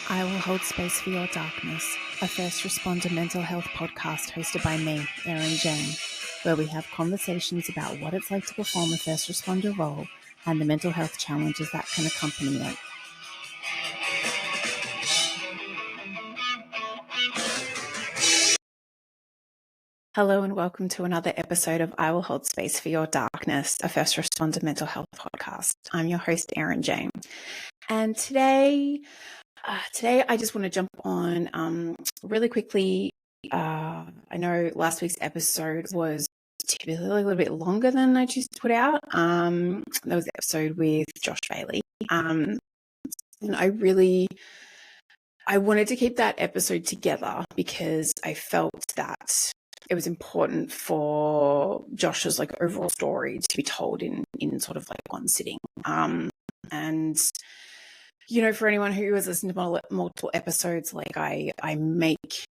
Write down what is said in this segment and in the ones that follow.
I Will Hold Space for Your Darkness, a first responder mental health podcast hosted by me, Erin Jane, where we have conversations about what it's like to perform a first responder role and the mental health challenges that can accompany it. Hello and welcome to another episode of I Will Hold Space for Your Darkness, a first responder mental health podcast. I'm your host, Erin Jane. And today I just want to jump on really quickly. I know last week's episode was typically a little bit longer than I choose to put out. That was the episode with Josh Bailey. And I wanted to keep that episode together because I felt that it was important for Josh's overall story to be told in sort of one sitting. And for anyone who has listened to multiple episodes, I make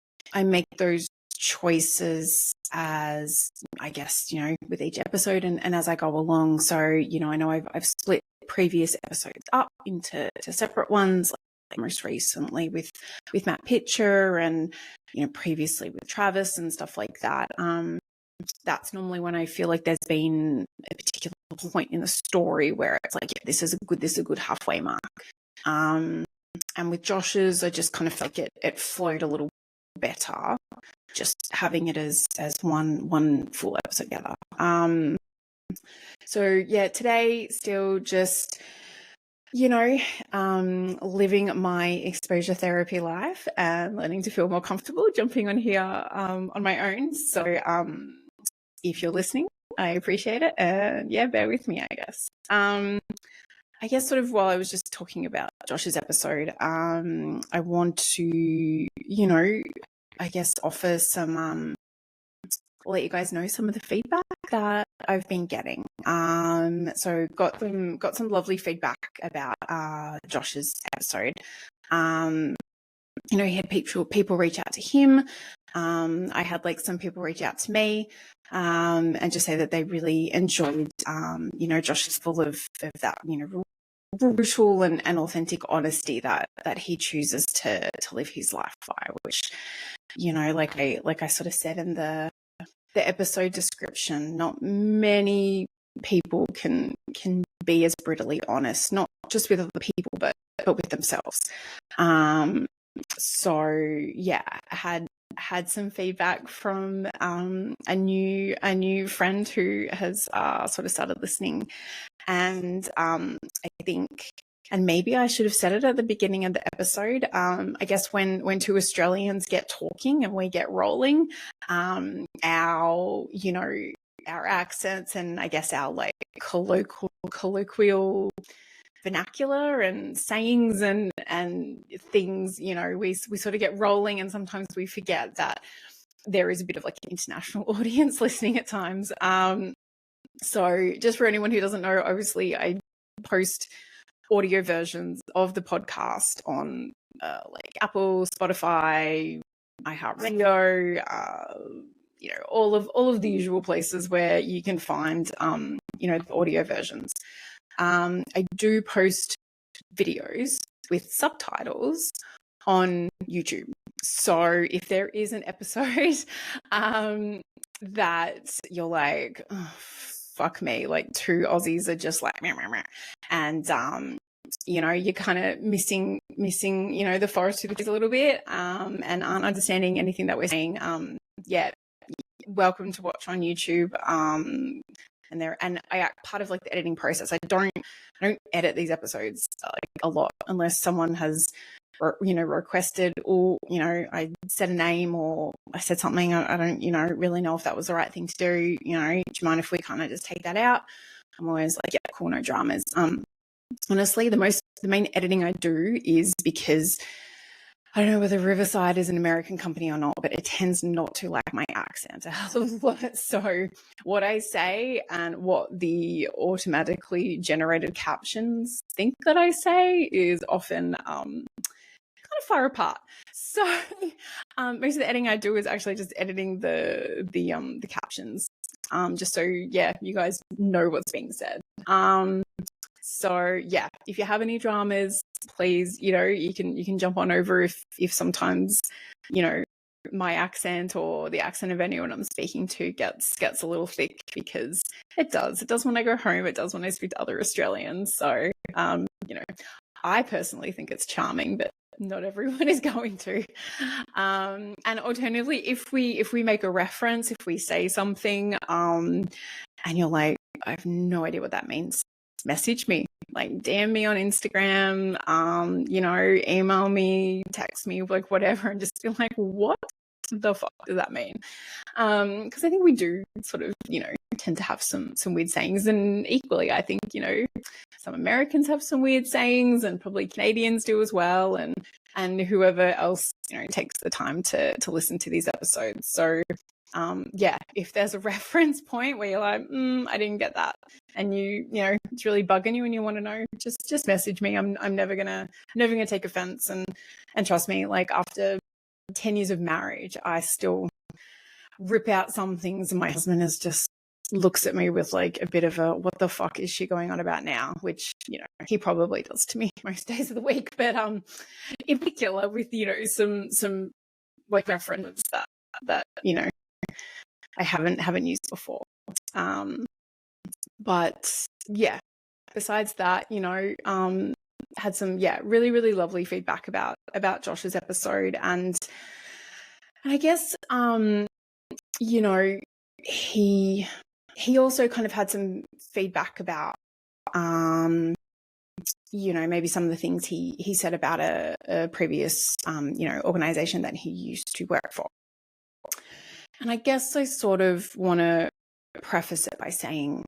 those choices as, I guess, with each episode and as I go along. So, I know I've split previous episodes up into separate ones, most recently with Matt Pitcher and, previously with Travis and stuff like that. That's normally when I feel like there's been a particular point in the story where it's this is a good halfway mark. And with Josh's, I just kind of felt like it flowed a little better, just having it as one full episode together. So yeah, today still just, living my exposure therapy life and learning to feel more comfortable jumping on here on my own. So if you're listening, I appreciate it. And yeah, bear with me, I guess. I guess sort of while I was just talking about Josh's episode, I want to, I guess offer some, let you guys know some of the feedback that I've been getting. So got some lovely feedback about Josh's episode. He had people reach out to him. I had some people reach out to me and just say that they really enjoyed, Josh is full of that, brutal and authentic honesty that he chooses to live his life by, which, like I sort of said in the episode description, not many people can be as brutally honest, not just with other people, but with themselves. So yeah, I had some feedback from a new friend who has sort of started listening, and I think, and maybe I should have said it at the beginning of the episode, I guess when two Australians get talking and we get rolling, our accents and I guess our colloquial vernacular and sayings and things, we sort of get rolling, and sometimes we forget that there is a bit of an international audience listening at times. So just for anyone who doesn't know, obviously I post audio versions of the podcast on Apple, Spotify, iHeartRadio, all of the usual places where you can find the audio versions. I do post videos with subtitles on YouTube. So if there is an episode that you're like, oh, fuck me, two Aussies are just meh, meh, meh. And you're kind of missing the forest through the trees a little bit, and aren't understanding anything that we're saying, welcome to watch on YouTube. And I part of the editing process. I don't edit these episodes a lot unless someone has requested, or I said a name or I said something I don't really know if that was the right thing to do. Do you mind if we kind of just take that out? I'm always yeah, cool, no dramas. Honestly, the main editing I do is because I don't know whether Riverside is an American company or not, but it tends not to like my accent. So what I say and what the automatically generated captions think that I say is often kind of far apart. So most of the editing I do is actually just editing the captions. just so, yeah, you guys know what's being said. So yeah, if you have any dramas, please, you can jump on over if sometimes, my accent or the accent of anyone I'm speaking to gets a little thick, because it does when I go home, it does when I speak to other Australians. So, I personally think it's charming, but not everyone is going to. And alternatively, if we make a reference, if we say something, and you're like, I have no idea what that means, message me, like DM me on Instagram, email me, text me, like whatever, and just be like, what the fuck does that mean? Because I think we do sort of, tend to have some weird sayings, and equally, I think, some Americans have some weird sayings, and probably Canadians do as well, and whoever else, takes the time to listen to these episodes. So yeah, if there's a reference point where you're like, I didn't get that, and it's really bugging you and you want to know, just message me. I'm never gonna take offense, and trust me, like after 10 years of marriage, I still rip out some things, and my husband is just looks at me with like a bit of a, what the fuck is she going on about now, which he probably does to me most days of the week, but in particular with some like references that I haven't used before. But yeah, besides that, had some really, really lovely feedback about Josh's episode, and I guess he also kind of had some feedback about maybe some of the things he said about a previous organization that he used to work for. And I guess I sort of want to preface it by saying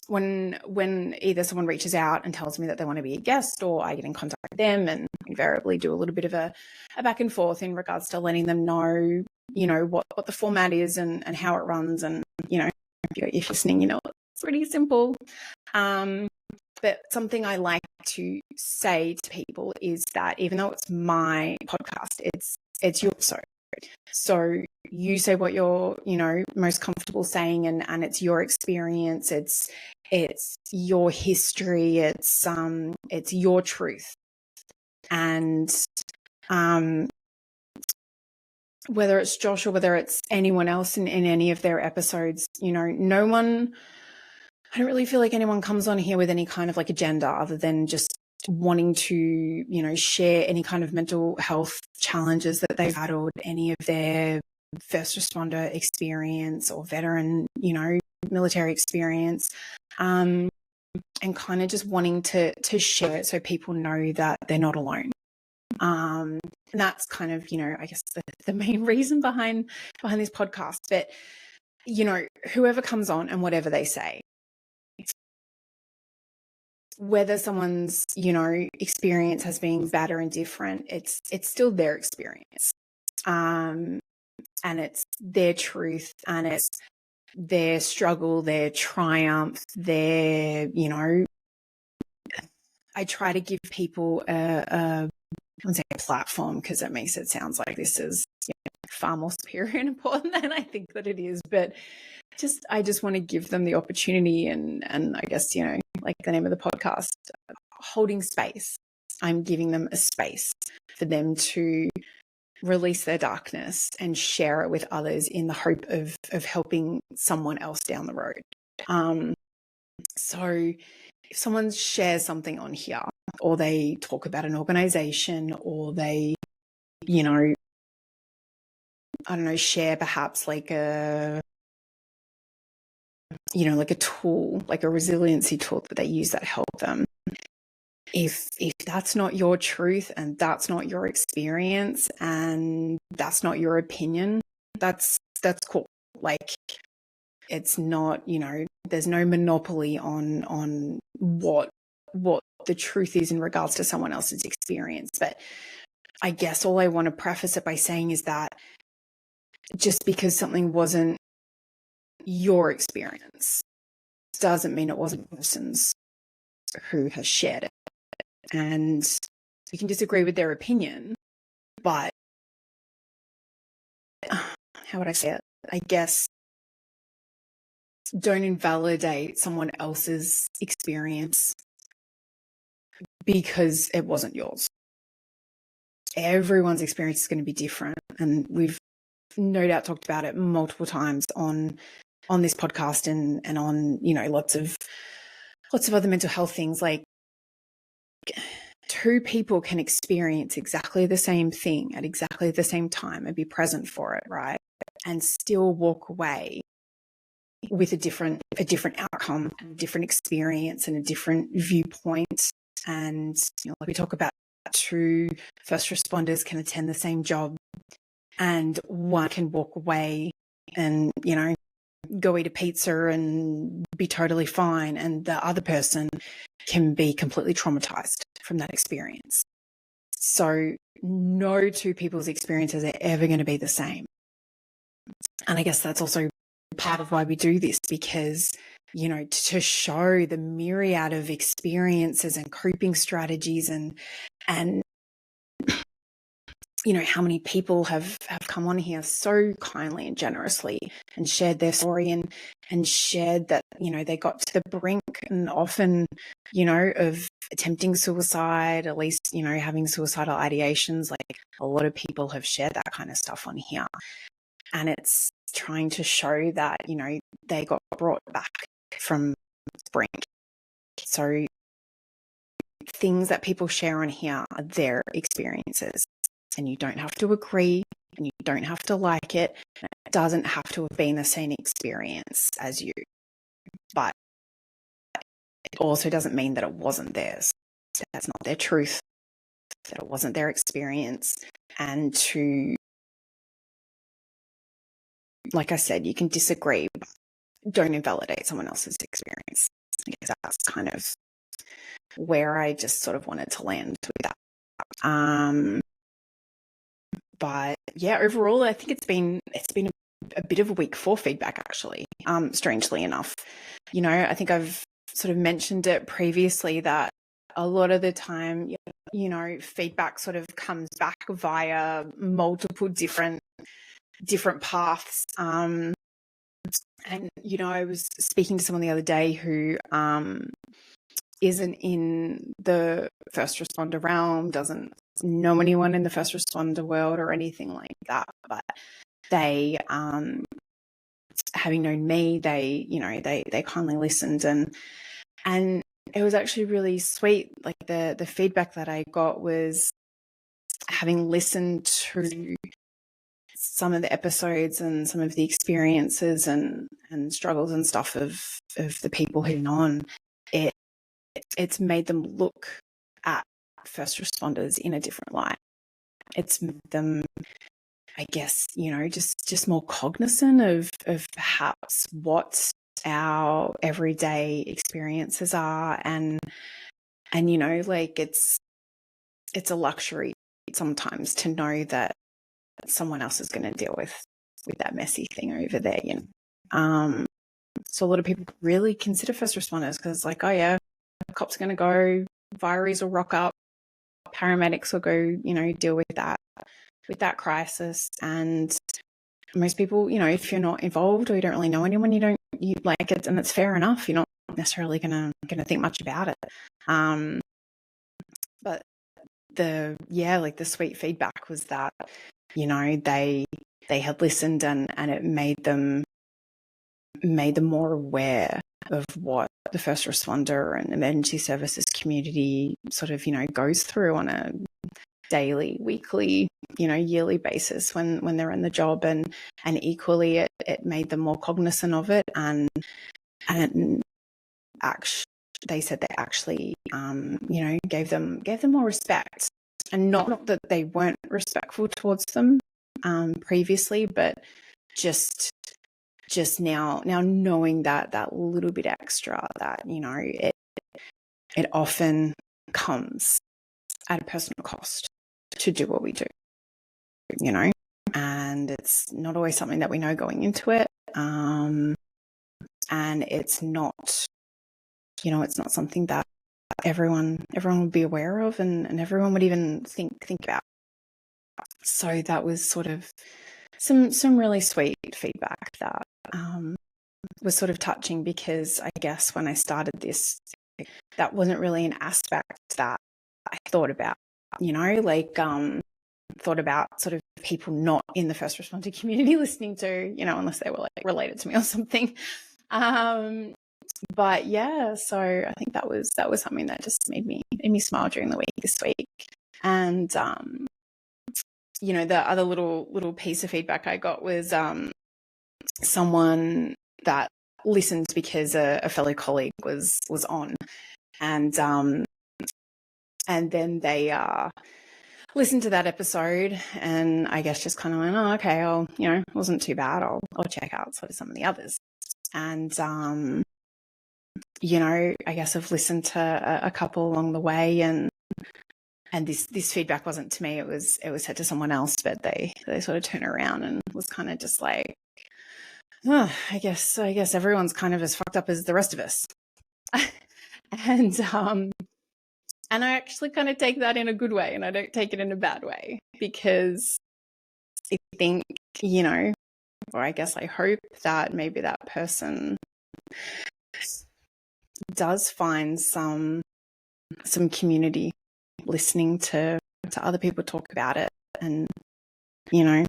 when either someone reaches out and tells me that they want to be a guest, or I get in contact with them, and invariably do a little bit of a back and forth in regards to letting them know, what the format is and how it runs. And, if you're listening, it's pretty simple. But something I like to say to people is that even though it's my podcast, it's your episode. So you say what you're, most comfortable saying, and it's your experience. It's your history. It's your truth. And whether it's Josh or whether it's anyone else in any of their episodes, no one, I don't really feel like anyone comes on here with any kind of like agenda other than just wanting to, share any kind of mental health challenges that they've had, or any of their first responder experience or veteran, military experience, and kind of just wanting to share it so people know that they're not alone. And that's kind of, I guess the main reason behind this podcast. But, whoever comes on and whatever they say, whether someone's, experience has been bad or indifferent, it's still their experience. And it's their truth, and it's their struggle, their triumph, their, I try to give people I wouldn't say a platform, because that makes it sound like this is far more superior and important than I think that it is. But I just want to give them the opportunity, and I guess, like the name of the podcast, holding space. I'm giving them a space for them to release their darkness and share it with others in the hope of helping someone else down the road. So if someone shares something on here, or they talk about an organization, or they, I don't know, share perhaps like a tool, like a resiliency tool that they use that help them. If that's not your truth, and that's not your experience, and that's not your opinion, that's cool. Like, it's not, there's no monopoly on what the truth is in regards to someone else's experience. But I guess all I want to preface it by saying is that just because something wasn't your experience doesn't mean it wasn't a person's who has shared it. And you can disagree with their opinion, but how would I say it? I guess don't invalidate someone else's experience because it wasn't yours. Everyone's experience is going to be different, and we've no doubt talked about it multiple times on this podcast and on, you know, lots of other mental health things. Like, two people can experience exactly the same thing at exactly the same time and be present for it, right? And still walk away with a different outcome, a different experience, and a different viewpoint. And, you know, like we talk about, two first responders can attend the same job, and one can walk away and, you know, go eat a pizza and be totally fine, and the other person can be completely traumatized from that experience. So no two people's experiences are ever going to be the same. And I guess that's also part of why we do this, because, you know, to show the myriad of experiences and coping strategies and you know, how many people have come on here so kindly and generously and shared their story and shared that, you know, they got to the brink and often, you know, of attempting suicide, at least, you know, having suicidal ideations. Like, a lot of people have shared that kind of stuff on here. And it's trying to show that, you know, they got brought back from the brink. So things that people share on here are their experiences. And you don't have to agree, and you don't have to like it. It doesn't have to have been the same experience as you. But it also doesn't mean that it wasn't theirs. That's not their truth, that it wasn't their experience. And to, like I said, you can disagree, but don't invalidate someone else's experience. I guess that's kind of where I just sort of wanted to land with that. But yeah, overall, I think it's been a bit of a week for feedback, actually, strangely enough. You know, I think I've sort of mentioned it previously that a lot of the time, you know, feedback sort of comes back via multiple different paths. And, you know, I was speaking to someone the other day who isn't in the first responder realm, doesn't know anyone in the first responder world or anything like that, but they, having known me, they, you know, they kindly listened, and it was actually really sweet. Like, the feedback that I got was, having listened to some of the episodes and some of the experiences and struggles and stuff of the people who've on, it's made them look at first responders in a different light. It's made them, I guess, you know, just more cognizant of perhaps what our everyday experiences are, and you know, like, it's a luxury sometimes to know that someone else is going to deal with that messy thing over there, you know. So a lot of people really consider first responders because, like, oh yeah, the cops are going to go, fireys will rock up, paramedics will go, you know, deal with that crisis. And most people, you know, if you're not involved or you don't really know anyone, you like it, and it's fair enough. You're not necessarily gonna think much about it. But the sweet feedback was that, you know, they had listened, and it made them more aware of what the first responder and emergency services community sort of, you know, goes through on a daily, weekly, you know, yearly basis when they're in the job, and equally it made them more cognizant of it, and actually they said they actually you know, gave them more respect, and not that they weren't respectful towards them previously, but just now knowing that little bit extra, that, you know, it often comes at a personal cost to do what we do, you know, and it's not always something that we know going into it, and it's not, you know, it's not something that everyone would be aware of, and everyone would even think about. So that was sort of some really sweet feedback that was sort of touching, because I guess when I started this, that wasn't really an aspect that I thought about, thought about sort of people not in the first responder community listening to, unless they were like related to me or something. But yeah, so I think that was something that just made me smile during the week this week. And the other little piece of feedback I got was someone that listened because a fellow colleague was on, and then they listened to that episode, and I guess just kind of went, oh, okay, it wasn't too bad. I'll check out sort of some of the others. And I guess I've listened to a couple along the way, and this feedback wasn't to me. It was said to someone else, but they sort of turned around and was kind of just like, oh, I guess everyone's kind of as fucked up as the rest of us. And I actually kind of take that in a good way, and I don't take it in a bad way, because I think, or I guess I hope that maybe that person does find some community listening to other people talk about it, and the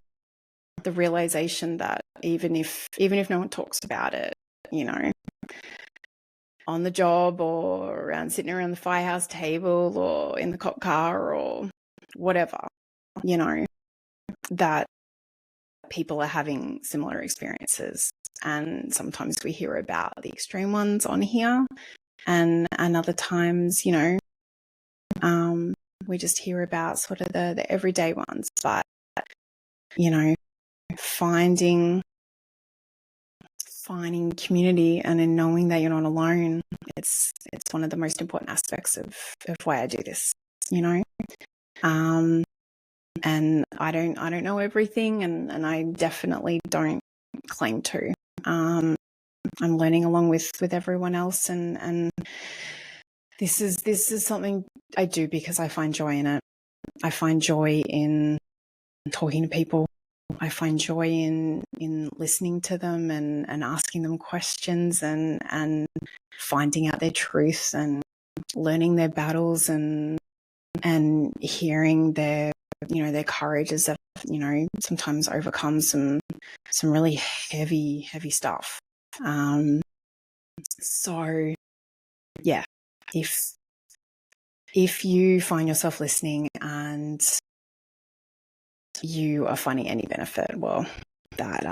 realization that even if no one talks about it, on the job or sitting around the firehouse table or in the cop car or whatever, that people are having similar experiences. And sometimes we hear about the extreme ones on here, and other times, we just hear about sort of the everyday ones. But, finding community and in knowing that you're not alone, it's one of the most important aspects of why I do this, and I don't know everything, and I definitely don't claim to. I'm learning along with everyone else, and this is something I do because I find joy in it. I find joy in talking to people. I find joy in listening to them and asking them questions and finding out their truth and learning their battles and hearing their courage as they've sometimes overcome some really heavy stuff. So yeah, if you find yourself listening and you are finding any benefit, well, that's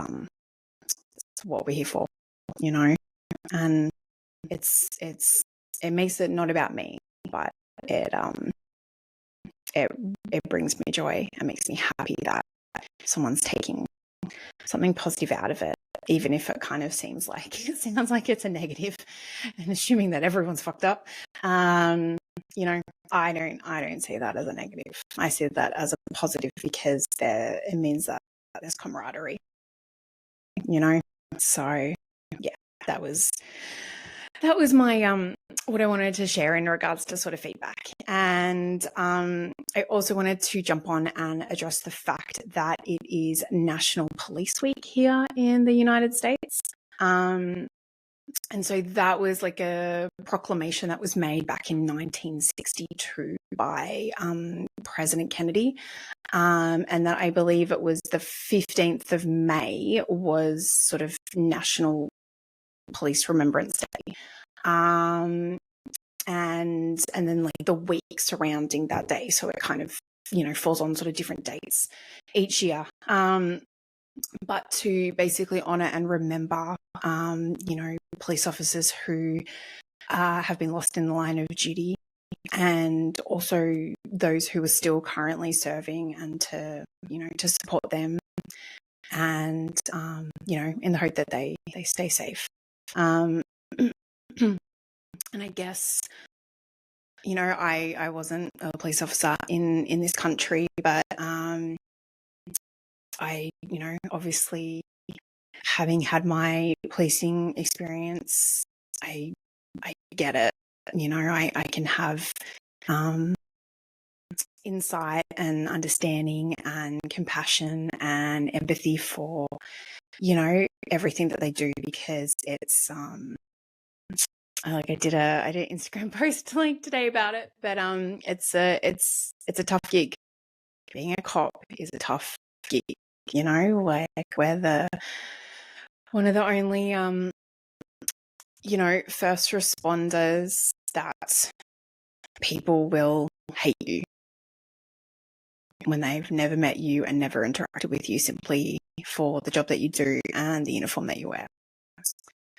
what we're here for, and it makes it not about me, but it brings me joy and makes me happy that someone's taking something positive out of it, even if it kind of sounds like it's a negative, and assuming that everyone's fucked up. I don't see that as a negative. I see that as a positive, because it means that there's camaraderie, So yeah, that was my what I wanted to share in regards to sort of feedback. And I also wanted to jump on and address the fact that it is National Police Week here in the United States. And so that was like a proclamation that was made back in 1962 by President Kennedy. And that I believe it was the 15th of May was sort of National Police Remembrance Day. And then like the week surrounding that day. So it kind of, falls on sort of different dates each year. But to basically honor and remember, police officers who have been lost in the line of duty, and also those who are still currently serving, and to support them, and, in the hope that they stay safe. And I guess, I wasn't a police officer in this country, but I, obviously, having had my policing experience, I get it. I can have insight and understanding and compassion and empathy for you know, everything that they do, because it's I did an Instagram post like today about it, but it's a tough gig. Being a cop is a tough gig, you know, like we're one of the only you know, first responders that people will hate you when they've never met you and never interacted with you, simply for the job that you do and the uniform that you wear.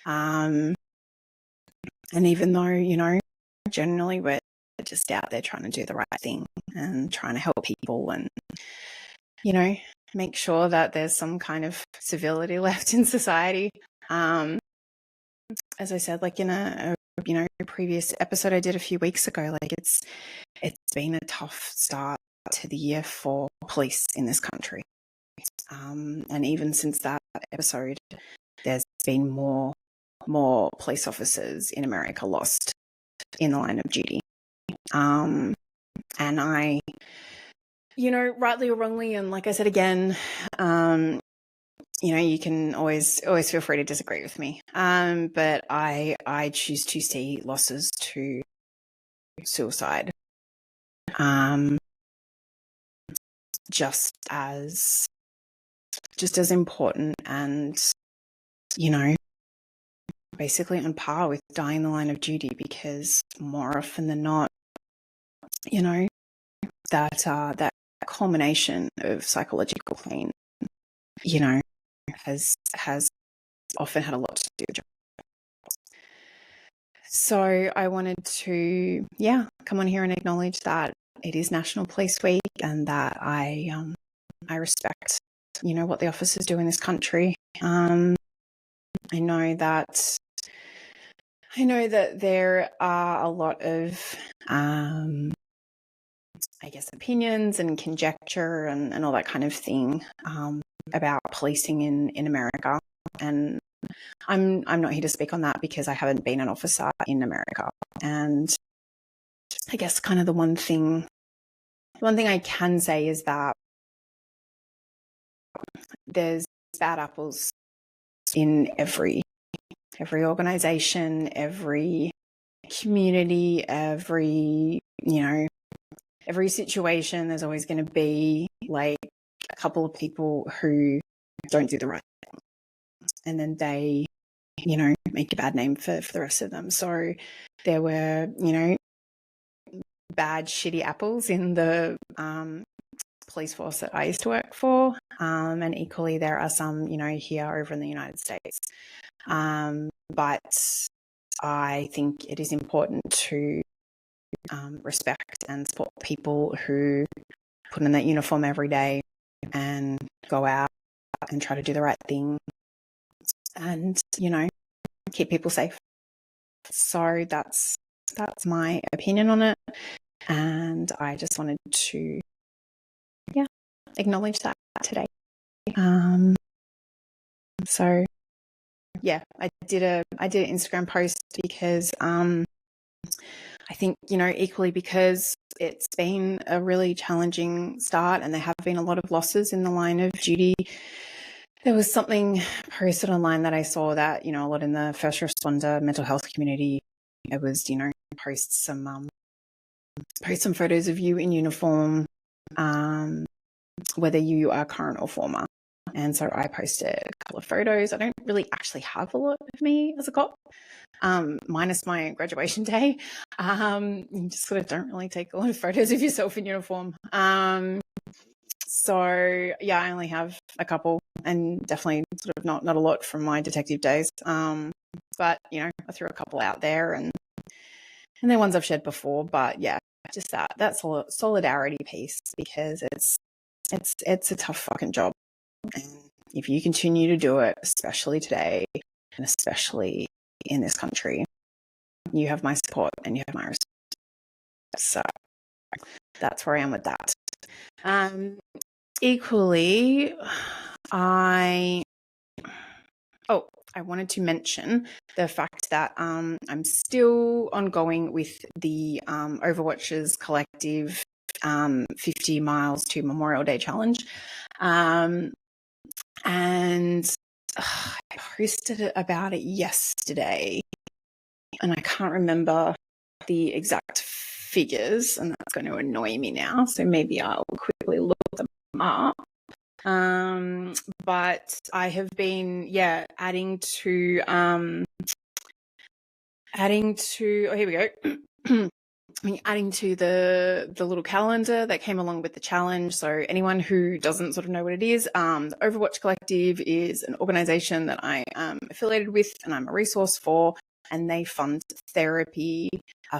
And even though, you know, generally we're just out there trying to do the right thing and trying to help people and, you know, make sure that there's some kind of civility left in society. As I said, like in a you know, previous episode I did a few weeks ago, like it's been a tough start to the year for police in this country. And even since that episode, there's been more police officers in America lost in the line of duty. And I, you know, rightly or wrongly, and like I said again, you know, you can always feel free to disagree with me. But I choose to see losses to suicide just as important, and, you know, basically on par with dying in the line of duty, because more often than not, you know, that culmination of psychological pain, you know, has often had a lot to do with it. So I wanted to, come on here and acknowledge that it is National Police Week, and that I respect, you know, what the officers do in this country. I know that there are a lot of, I guess, opinions and conjecture and all that kind of thing about policing in America. And I'm not here to speak on that because I haven't been an officer in America. And I guess kind of the one thing I can say is that there's bad apples in every organization, every community, every, you know, every situation. There's always going to be like a couple of people who don't do the right thing, and then they, you know, make a bad name for the rest of them. So there were, you know, bad, shitty apples in the police force that I used to work for. And equally, there are some, you know, here over in the United States. But I think it is important to respect and support people who put in that uniform every day and go out and try to do the right thing and, you know, keep people safe. So that's my opinion on it. And I just wanted to, acknowledge that today. So I did an Instagram post because I think, you know, equally because it's been a really challenging start and there have been a lot of losses in the line of duty. There was something posted online that I saw that, you know, a lot in the first responder mental health community. It was, you know, post some photos of you in uniform, whether you are current or former. And so I posted a couple of photos. I don't really actually have a lot of me as a cop, minus my graduation day. You just sort of don't really take a lot of photos of yourself in uniform. So I only have a couple, and definitely sort of not a lot from my detective days. But, you know, I threw a couple out there, and they're ones I've shared before. But just that solidarity piece, because it's a tough fucking job. And if you continue to do it, especially today and especially in this country, you have my support and you have my respect. So that's where I am with that. Equally, I wanted to mention the fact that I'm still ongoing with the Overwatchers Collective 50 miles to Memorial Day challenge. And I posted about it yesterday, and I can't remember the exact figures, and that's going to annoy me now. So maybe I'll quickly look them up. But I have been, adding to, oh, here we go. Adding to the little calendar that came along with the challenge. So anyone who doesn't sort of know what it is, the Overwatch Collective is an organization that I am affiliated with and I'm a resource for, and they fund therapy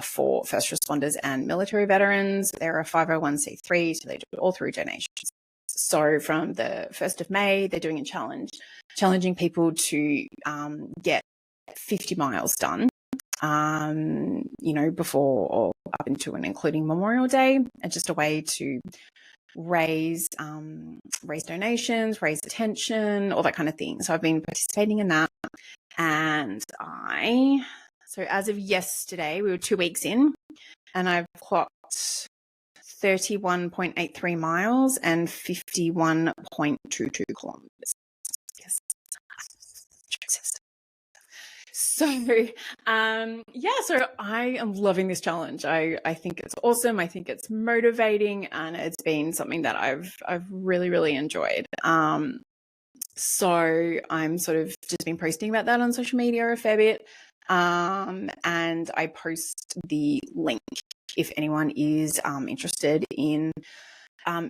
for first responders and military veterans. They're a 501c3, so they do it all through donations. So from the 1st of May, they're doing a challenge, challenging people to get 50 miles done, before or up into and including Memorial Day, and just a way to raise donations, raise attention, all that kind of thing. So I've been participating in that. And so as of yesterday, we were 2 weeks in, and I've clocked 31.83 miles and 51.22 kilometers. Yes. So, so I am loving this challenge. I think it's awesome. I think it's motivating, and it's been something that I've really, really enjoyed. So I'm sort of just been posting about that on social media a fair bit. And I post the link if anyone is interested in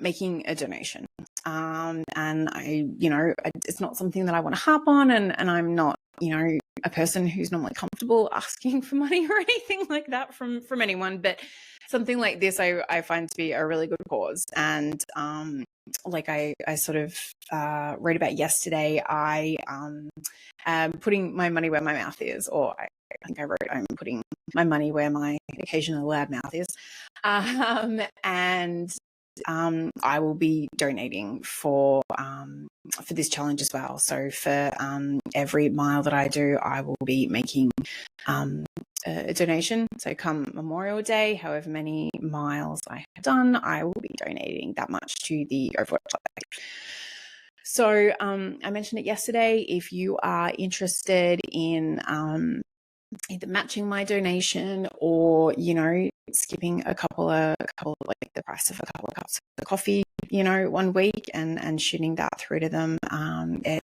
making a donation. And it's not something that I want to harp on, and I'm not, a person who's normally comfortable asking for money or anything like that from anyone, but something like this I find to be a really good cause. And like I sort of read about yesterday, I am putting my money where my mouth is, or I think I wrote, I'm putting my money where my occasionally loud mouth is. And I will be donating for this challenge as well. So for every mile that I do, I will be making a donation. So come Memorial Day, however many miles I have done, I will be donating that much to the Overwatch Collective. So I mentioned it yesterday. If you are interested in either matching my donation or, skipping a couple of like the price of a couple of cups of coffee, 1 week and shooting that through to them,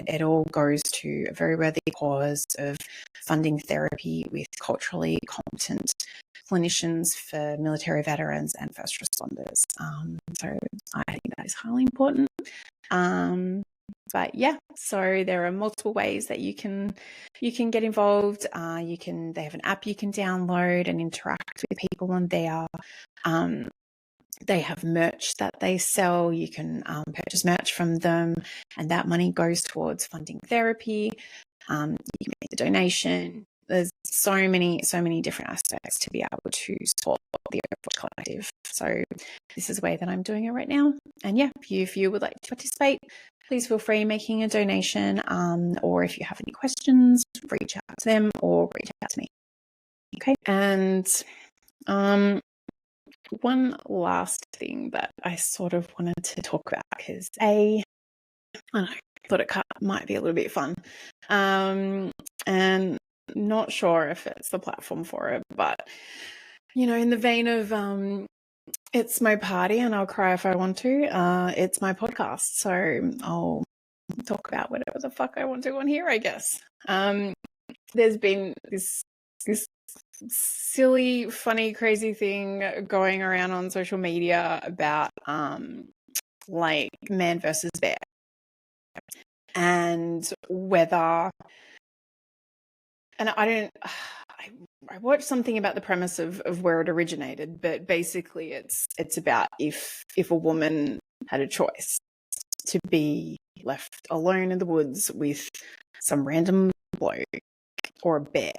it all goes to a very worthy cause of funding therapy with culturally competent clinicians for military veterans and first responders. So I think that is highly important. But yeah, so there are multiple ways that you can get involved. They have an app you can download and interact with people on there. They have merch that they sell. You can purchase merch from them, and that money goes towards funding therapy. You can make the donation. There's so many different aspects to be able to support the Overwatch Collective. So this is the way that I'm doing it right now. And yeah, if you would like to participate, please feel free making a donation, or if you have any questions, reach out to them or reach out to me. Okay. And one last thing that I sort of wanted to talk about, because I thought it might be a little bit fun, and not sure if it's the platform for it, but in the vein of it's my party and I'll cry if I want to, it's my podcast, so I'll talk about whatever the fuck I want to on here, I guess. There's been this silly, funny, crazy thing going around on social media about like man versus bear, and whether, and I watched something about the premise of where it originated, but basically it's about if a woman had a choice to be left alone in the woods with some random bloke or a bear,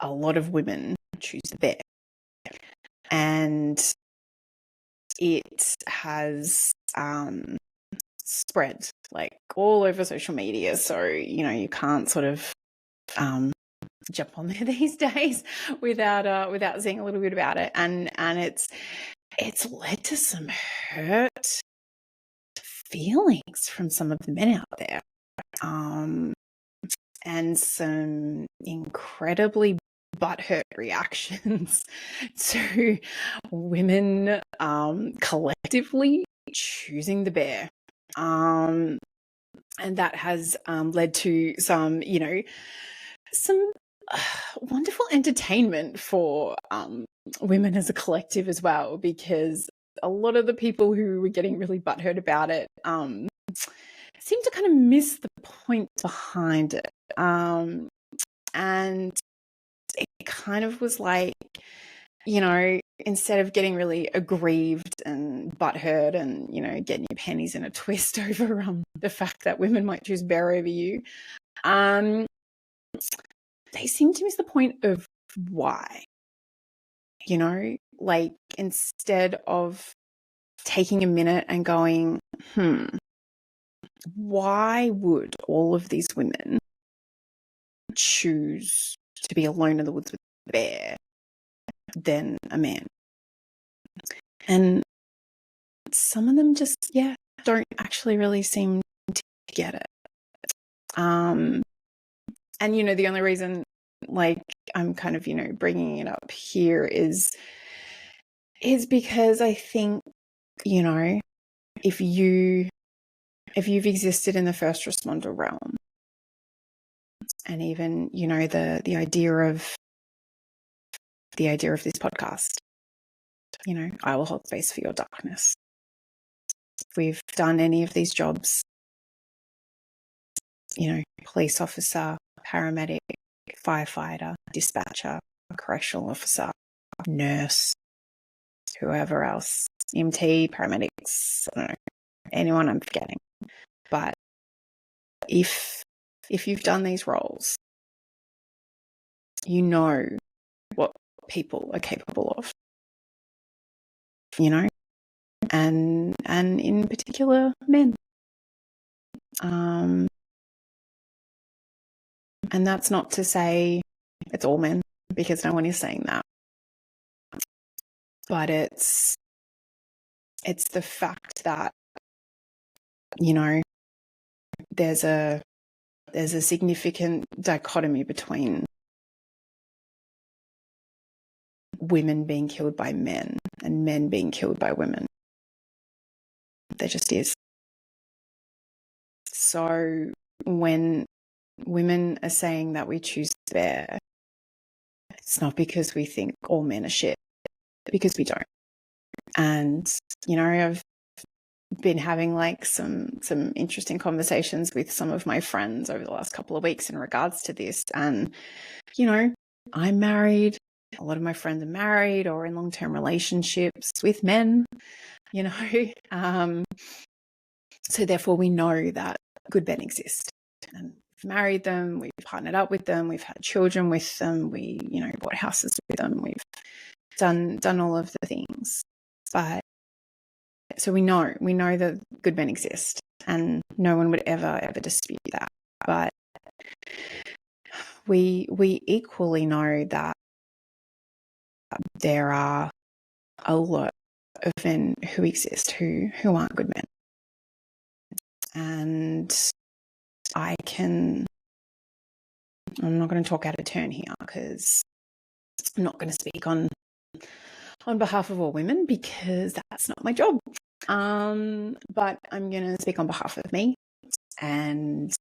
a lot of women choose the bear. And it has spread like all over social media. So, you can't sort of jump on there these days without seeing a little bit about it. And it's led to some hurt feelings from some of the men out there. and some incredibly butthurt reactions to women collectively choosing the bear. And that has led to some, some wonderful entertainment for women as a collective as well, because a lot of the people who were getting really butthurt about it seem to kind of miss the point behind it. And it kind of was like, instead of getting really aggrieved and butthurt and, getting your panties in a twist over the fact that women might choose bear over you, they seem to miss the point of why. Like, instead of taking a minute and going, why would all of these women choose to be alone in the woods with a bear than a man? And some of them just, don't actually really seem to get it. And, the only reason, like, I'm kind of, bringing it up here is because I think, if you've existed in the first responder realm, and even, the idea of this podcast, I will hold space for your darkness. If we've done any of these jobs, police officer, paramedic, firefighter, dispatcher, correctional officer, nurse, whoever else, EMT, paramedics, I don't know, anyone I'm forgetting. But if you've done these roles, you know what people are capable of, and in particular men. And that's not to say it's all men, because no one is saying that. But it's the fact that, there's a significant dichotomy between women being killed by men and men being killed by women. There just is. So when women are saying that we choose the bear, it's not because we think all men are shit, because we don't. And, I've been having like some interesting conversations with some of my friends over the last couple of weeks in regards to this. And, I'm married. A lot of my friends are married or in long-term relationships with men, so therefore we know that good men exist. And we've married them, we've partnered up with them, we've had children with them, we, bought houses with them, we've done all of the things. But so we know that good men exist, and no one would ever dispute that. But we equally know that there are a lot of men who exist who aren't good men. And I'm not going to talk out of turn here, because I'm not going to speak on behalf of all women, because that's not my job. But I'm going to speak on behalf of me and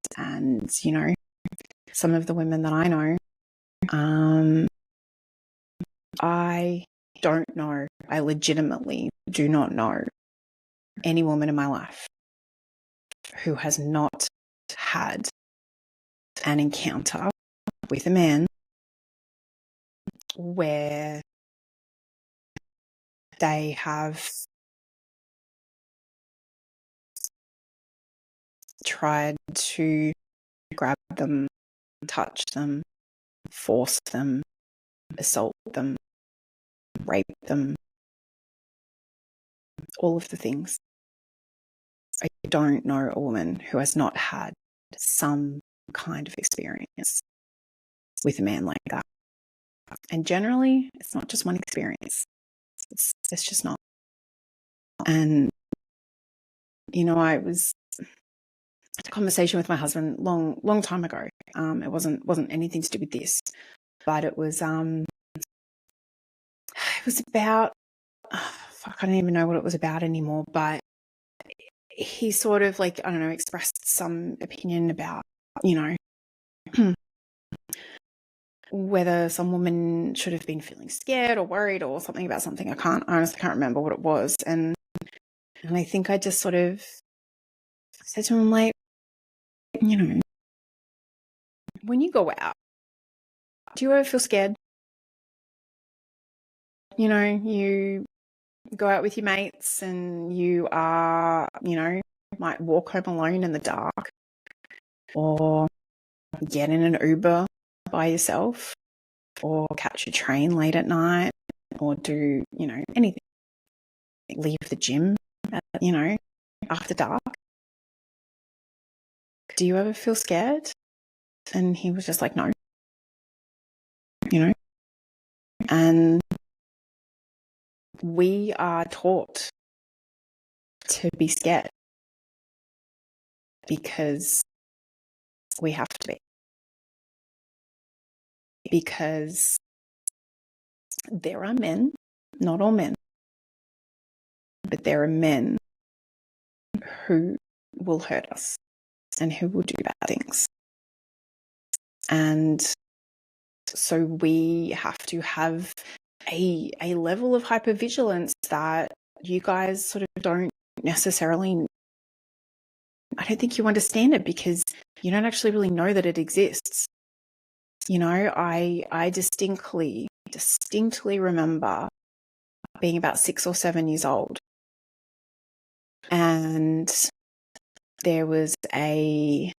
some of the women that I know. I don't know. I legitimately do not know any woman in my life who has not had an encounter with a man where they have tried to grab them, touch them, force them, assault them, rape them, all of the things. I don't know a woman who has not had some kind of experience with a man like that. And generally, it's not just one experience. It's just not. And, I conversation with my husband long time ago. It wasn't anything to do with this, but it was about, fuck, I don't even know what it was about anymore, but he sort of like, I don't know, expressed some opinion about, you know, whether some woman should have been feeling scared or worried or something about something. I honestly can't remember what it was. And I think I just sort of said to him, like, you know, when you go out, do you ever feel scared? You know, you go out with your mates and you are, you know, might walk home alone in the dark or get in an Uber by yourself or catch a train late at night or do, you know, anything. Leave the gym, you know, after dark. Do you ever feel scared? And he was just like, no, you know. And we are taught to be scared because we have to be. Because there are men, not all men, but there are men who will hurt us and who will do bad things. And so we have to have a level of hypervigilance that you guys sort of don't necessarily, I don't think you understand it because you don't actually really know that it exists. You know, I distinctly remember being about 6 or 7 years old, and there was a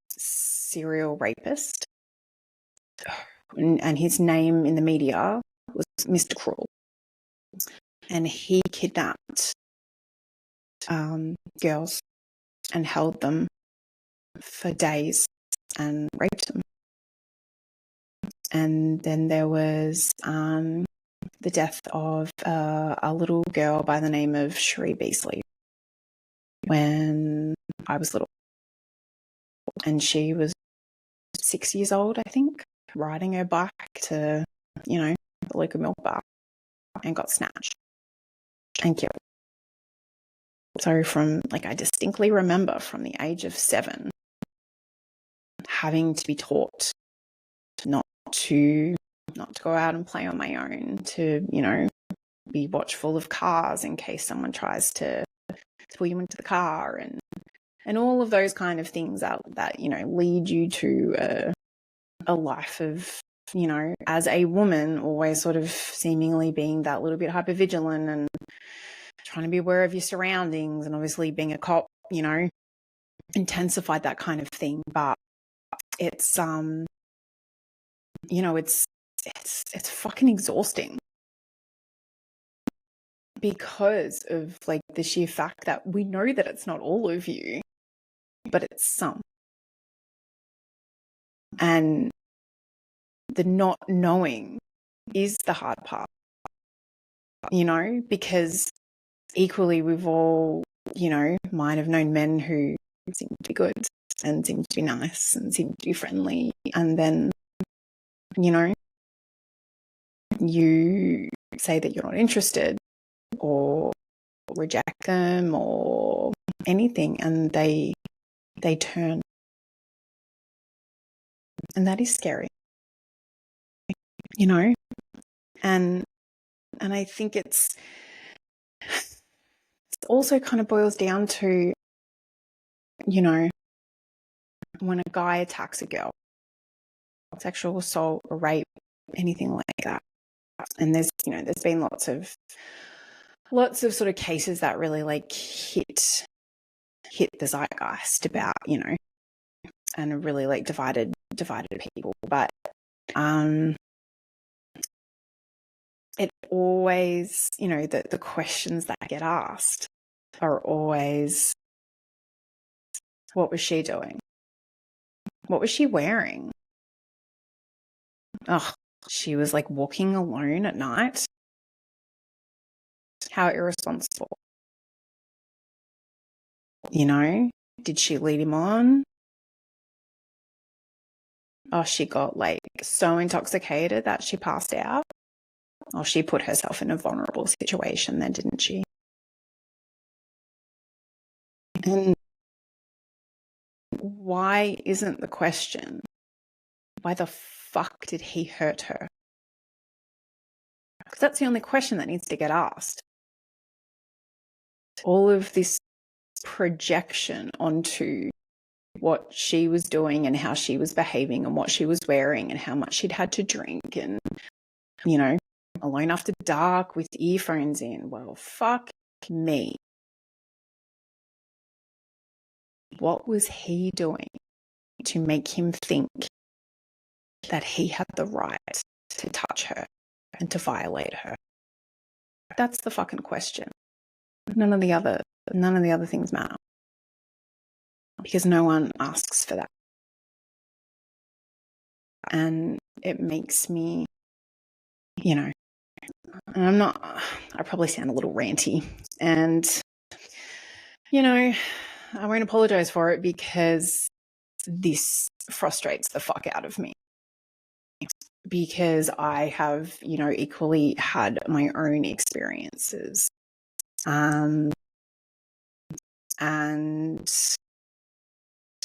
serial rapist, and his name in the media was Mr. Cruel, and he kidnapped girls and held them for days and raped them. And then there was the death of a little girl by the name of Cherie Beasley when I was little. And she was 6 years old, I think, riding her bike to, you know, the local milk bar and got snatched and killed. So from, like, I distinctly remember from the age of 7 having to be taught not to go out and play on my own, to, you know, be watchful of cars in case someone tries to pull you into the car, and all of those kind of things that you know, lead you to a life of, you know, as a woman, always sort of seemingly being that little bit hypervigilant and trying to be aware of your surroundings, and obviously being a cop, you know, intensified that kind of thing. But it's you know, it's fucking exhausting because of, like, the sheer fact that we know that it's not all of you, but it's some. And the not knowing is the hard part, you know, because equally we've all, you know, might have known men who seem to be good and seem to be nice and seem to be friendly, and then, you know, you say that you're not interested or reject them or anything, and they turn. And that is scary, you know. And I think it's also kind of boils down to, you know, when a guy attacks a girl, sexual assault or rape, anything like that. And there's, you know, there's been lots of sort of cases that really, like, hit the zeitgeist about, you know, and really, like, divided people. But it always, you know, the questions that get asked are always, what was she doing? What was she wearing? Oh, she was, like, walking alone at night. How irresponsible. You know, did she lead him on? Oh, she got like so intoxicated that she passed out. Oh, she put herself in a vulnerable situation then, didn't she? And why isn't the question, why the fuck did he hurt her? Because that's the only question that needs to get asked. All of this projection onto what she was doing and how she was behaving and what she was wearing and how much she'd had to drink and, you know, alone after dark with earphones in. Well, fuck me. What was he doing to make him think that he had the right to touch her and to violate her? That's the fucking question. None of the other things matter. Because no one asks for that. And it makes me, you know, and I probably sound a little ranty. And, you know, I won't apologize for it because this frustrates the fuck out of me. Because I have, you know, equally had my own experiences. And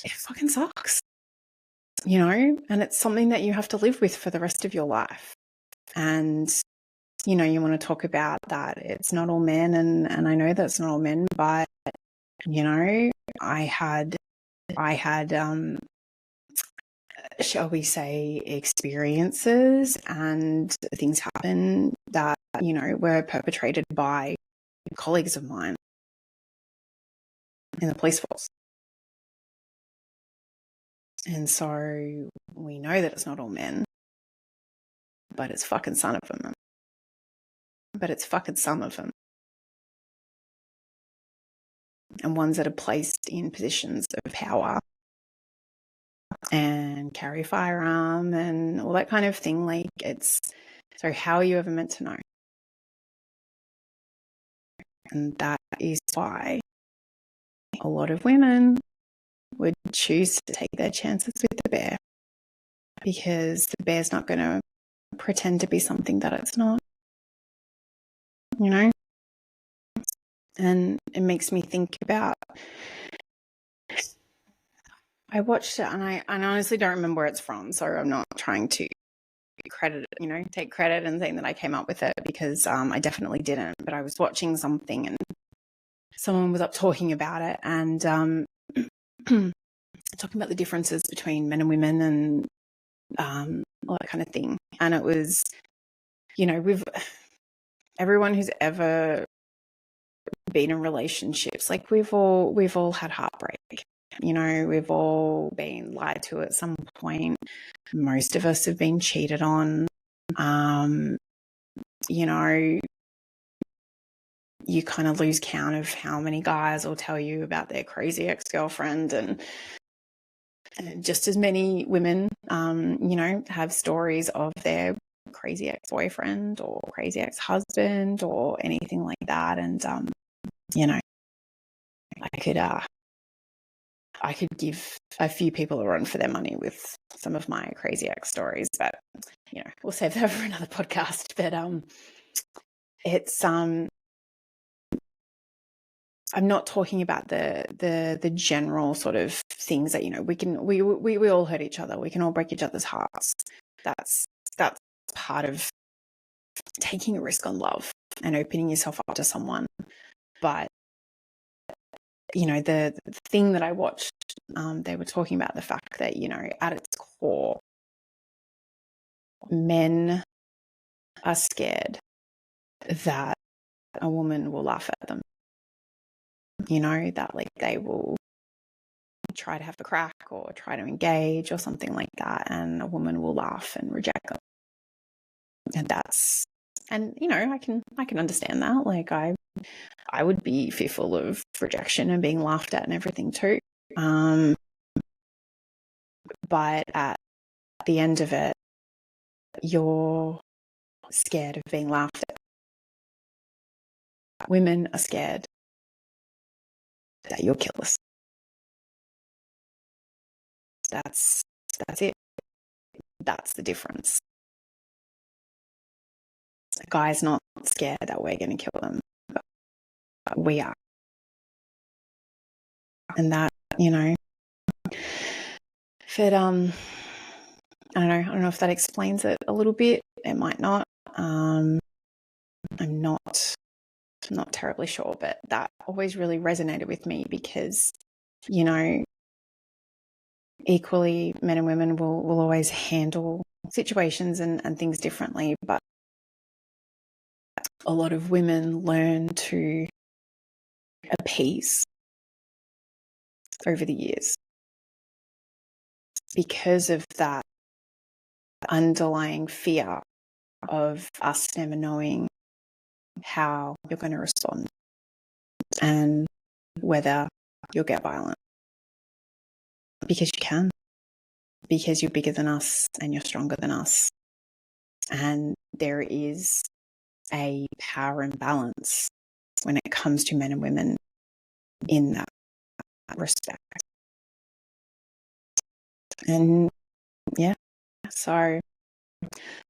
it fucking sucks, you know, and it's something that you have to live with for the rest of your life. And, you know, you want to talk about that it's not all men, and I know that's not all men, but, you know, I had shall we say, experiences and things happen that, you know, were perpetrated by colleagues of mine in the police force. And so we know that it's not all men, but it's fucking some of them. And ones that are placed in positions of power and carry a firearm and all that kind of thing. Like, it's, so how are you ever meant to know? And that is why a lot of women would choose to take their chances with the bear, because the bear's not going to pretend to be something that it's not, you know? And it makes me think about, I watched it and I honestly don't remember where it's from, so I'm not trying to credit, you know, take credit and saying that I came up with it, because I definitely didn't. But I was watching something and someone was up talking about it and talking about the differences between men and women and all that kind of thing. And it was, you know, everyone who's ever been in relationships, like we've all had heartbreak. You know, we've all been lied to at some point. Most of us have been cheated on. You know, you kind of lose count of how many guys will tell you about their crazy ex-girlfriend, and just as many women, you know, have stories of their crazy ex-boyfriend or crazy ex-husband or anything like that. And, you know, I could give a few people a run for their money with some of my crazy ex stories, but, you know, we'll save that for another podcast. But it's I'm not talking about the general sort of things that, you know, we all hurt each other. We can all break each other's hearts. That's part of taking a risk on love and opening yourself up to someone. But, you know, the thing that I watched, they were talking about the fact that, you know, at its core, men are scared that a woman will laugh at them. You know, that like they will try to have a crack or try to engage or something like that, and a woman will laugh and reject them. And you know, I can understand that. Like I would be fearful of rejection and being laughed at and everything too. But at the end of it, you're scared of being laughed at. Women are scared that you'll kill us. That's it. That's the difference. The guy's not scared that we're going to kill them, but we are. And that, if it, I don't know if that explains it a little bit. It might not. I'm not terribly sure, but that always really resonated with me because, equally men and women will always handle situations and things differently, but a lot of women learn to appease over the years because of that underlying fear of us never knowing how you're going to respond and whether you'll get violent. Because you can. Because you're bigger than us and you're stronger than us. And there is a power imbalance when it comes to men and women in that respect. And yeah, so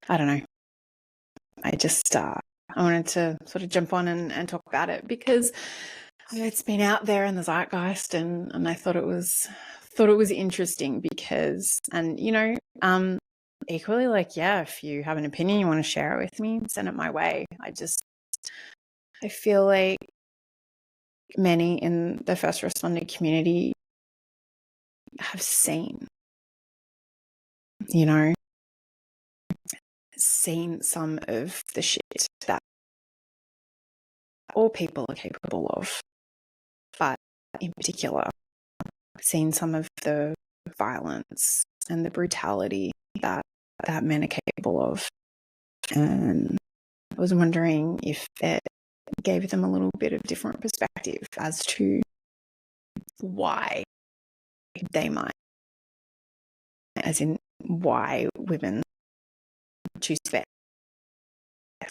I don't know. I just I wanted to sort of jump on and talk about it because it's been out there in the zeitgeist, and I thought it was interesting because, and equally, like, yeah, if you have an opinion you want to share it with me, send it my way. I feel like many in the first responder community have seen some of the shit that all people are capable of, but in particular, seen some of the violence and the brutality that men are capable of. And I was wondering if it gave them a little bit of different perspective as to why they might, as in why women choose to.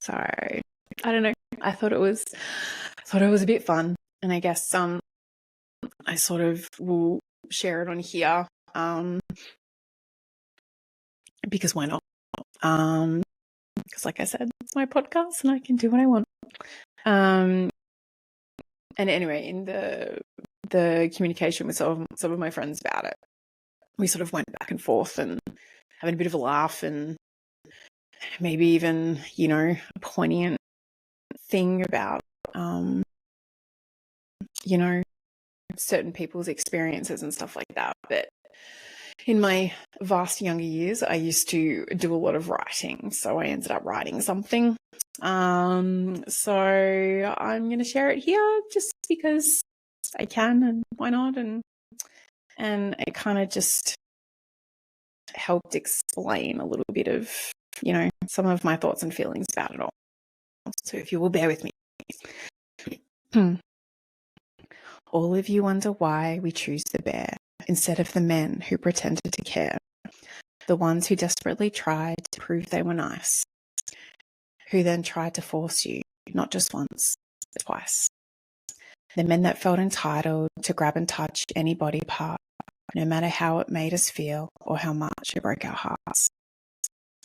So I don't know. I thought it was a bit fun, and I guess I sort of will share it on here because why not? Because like I said, it's my podcast and I can do what I want. And anyway, in the communication with some of my friends about it, we sort of went back and forth and having a bit of a laugh and maybe even, a poignant thing about, certain people's experiences and stuff like that. But in my vast younger years, I used to do a lot of writing. So I ended up writing something. So I'm going to share it here just because I can, and why not? And it kind of just helped explain a little bit of, some of my thoughts and feelings about it all. So if you will bear with me. All of you wonder why we choose the bear instead of the men who pretended to care, the ones who desperately tried to prove they were nice, who then tried to force you, not just once, but twice. The men that felt entitled to grab and touch any body part, no matter how it made us feel or how much it broke our hearts.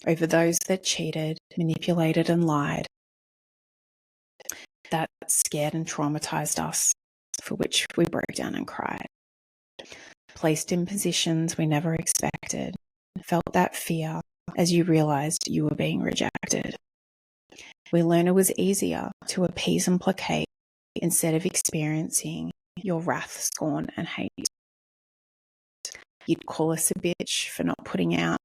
Over those that cheated, manipulated and lied, that scared and traumatized us, for which we broke down and cried. Placed in positions we never expected, felt that fear as you realized you were being rejected. We learned it was easier to appease and placate instead of experiencing your wrath, scorn and hate. You'd call us a bitch for not putting out,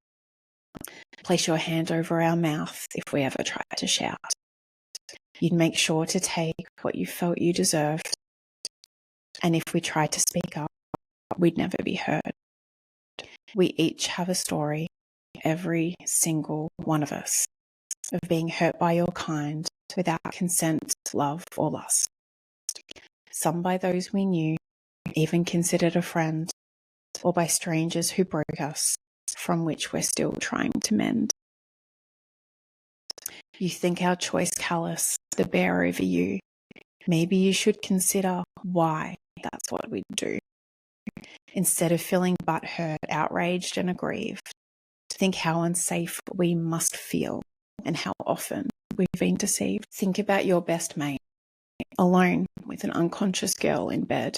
place your hand over our mouth if we ever tried to shout. You'd make sure to take what you felt you deserved, and if we tried to speak up, we'd never be heard. We each have a story, every single one of us, of being hurt by your kind without consent, love, or lust. Some by those we knew, even considered a friend, or by strangers who broke us, from which we're still trying to mend. You think our choice callous, the bear over you. Maybe you should consider why that's what we do. Instead of feeling butthurt, outraged, and aggrieved, think how unsafe we must feel and how often we've been deceived. Think about your best mate, alone with an unconscious girl in bed.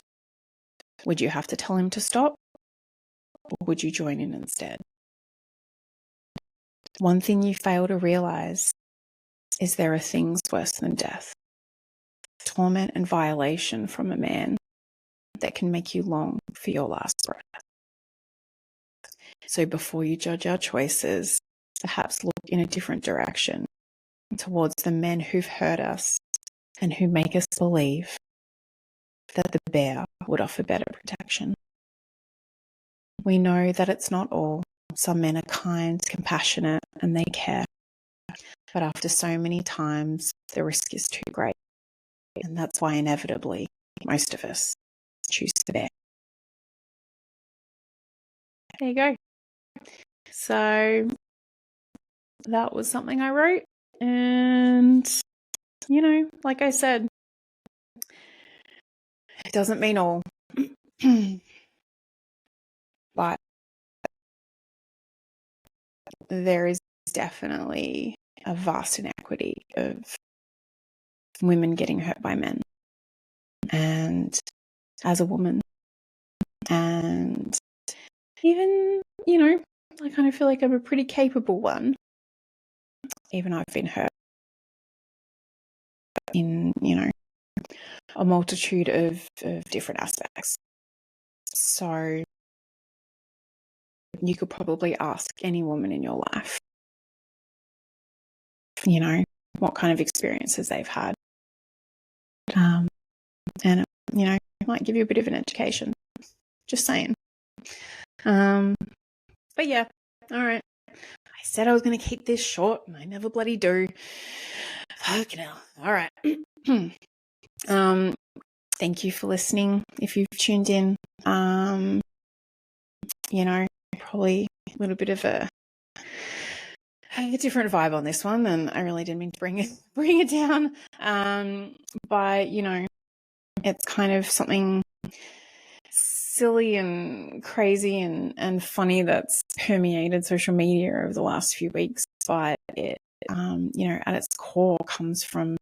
Would you have to tell him to stop, or would you join in instead? One thing you fail to realize is there are things worse than death, torment and violation from a man that can make you long for your last breath. So before you judge our choices, perhaps look in a different direction towards the men who've hurt us and who make us believe that the bear would offer better protection. We know that it's not all. Some men are kind, compassionate, and they care. But after so many times, the risk is too great. And that's why inevitably, most of us choose the bear. There you go. So that was something I wrote. And, like I said, it doesn't mean all. But there is definitely a vast inequity of women getting hurt by men. And as a woman, and even, I kind of feel like I'm a pretty capable one, even though I've been hurt in, a multitude of different aspects. So you could probably ask any woman in your life, what kind of experiences they've had. And it might give you a bit of an education. Just saying. But yeah, all right. I said I was going to keep this short, and I never bloody do. Fucking hell. All right. Thank you for listening. If you've tuned in, probably a little bit of a different vibe on this one, and I really didn't mean to bring it down. But it's kind of something silly and crazy and funny that's permeated social media over the last few weeks, but it, at its core comes from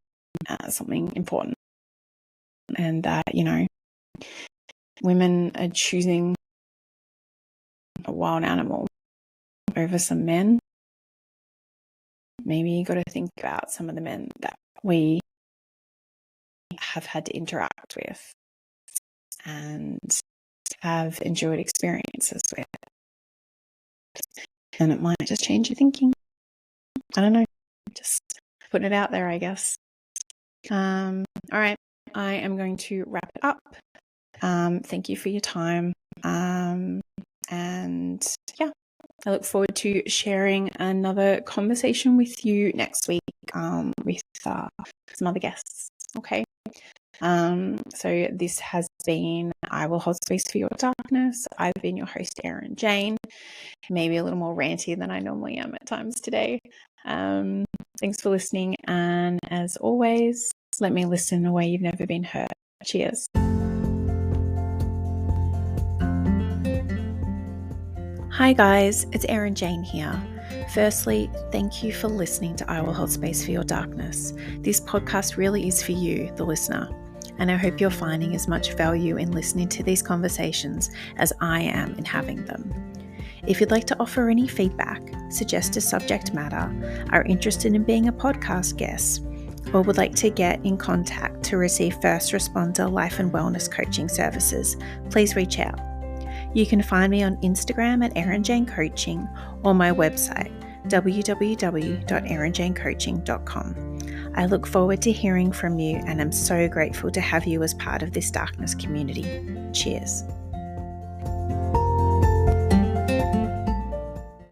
something important, and that, women are choosing a wild animal over some men. Maybe you got to think about some of the men that we have had to interact with and have enjoyed experiences with. And it might just change your thinking. I don't know. Just putting it out there, I guess. All right. I am going to wrap it up. Thank you for your time. And yeah, I look forward to sharing another conversation with you next week with some other guests. Okay. So this has been I Will Hold Space for Your Darkness. I've been your host, Erin Jane. Maybe a little more ranty than I normally am at times today. Thanks for listening. And as always, let me listen in a way you've never been heard. Cheers. Hi guys, it's Erin Jane here. Firstly, thank you for listening to I Will Hold Space for Your Darkness. This podcast really is for you, the listener, and I hope you're finding as much value in listening to these conversations as I am in having them. If you'd like to offer any feedback, suggest a subject matter, are interested in being a podcast guest, or would like to get in contact to receive first responder life and wellness coaching services, please reach out. You can find me on Instagram at Erin Jane Coaching or my website, www.erinjanecoaching.com. I look forward to hearing from you, and I'm so grateful to have you as part of this darkness community. Cheers.